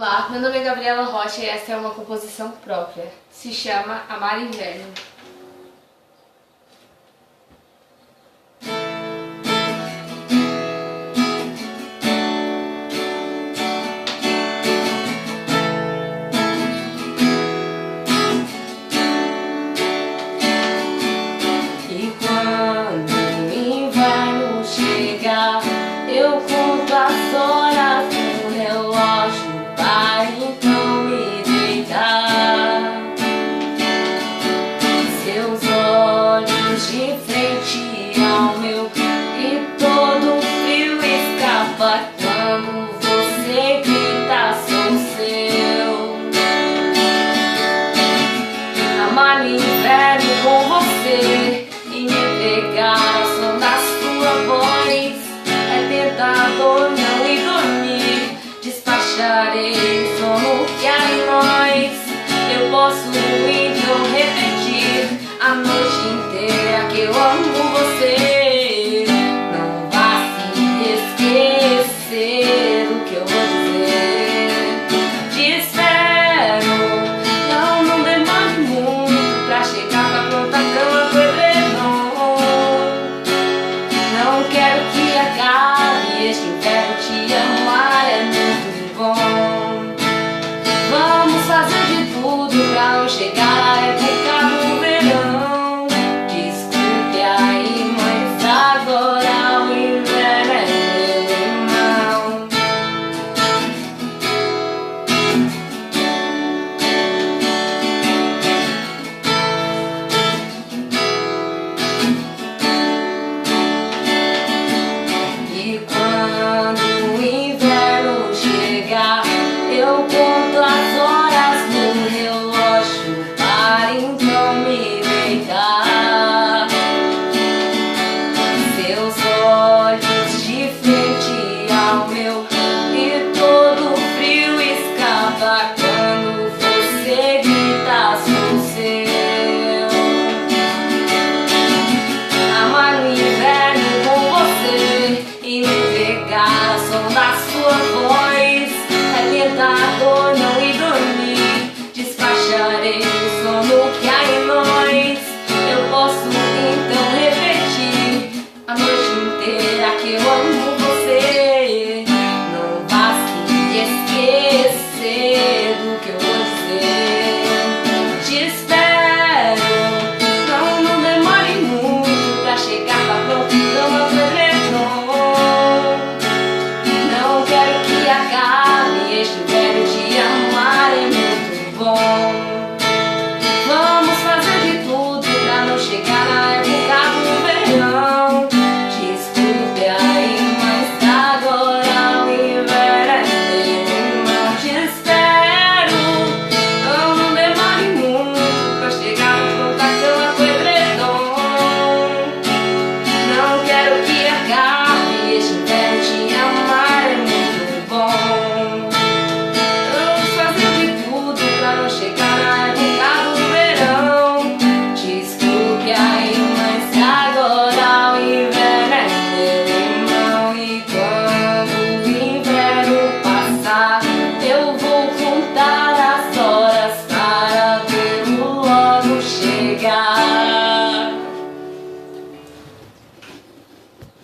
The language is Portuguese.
Olá, meu nome é Gabriela Rocha e esta é uma composição própria. Se chama Amar Inverno. E quando o inverno chegar, eu conto as horas no relógio para então me deitar. Seus olhos de frente ao meu e todo o frio escapa quando você grita sou seu. Amar no inverno com você e me pegar ao som da sua voz é tentador não ir dormir. Despacharei o sono que há em nós. Eu posso então repetir a noite inteira que eu amo você. Não vá se esquecer do que eu vou dizer. Te espero, não demore muito pra chegar pra pronta cama com edredom. Não quero que acabe este inverno, te amar é muito bom. Vamos fazer de tudo pra não chegar a época do verão. Desculpe aí, mas agora o inverno é meu irmão. E quando o inverno chegar, eu conto as horas no relógio para então me deitar. Seus olhos de frente ao meu e todo o frio escapa quando você grita sou seu. Amar no inverno com você e me pegar ao som da sua voz é tentador não ir dormir. Despacharei o sono que há em nós. Eu posso então repetir a noite inteira que eu amo você. Não vá se esquecer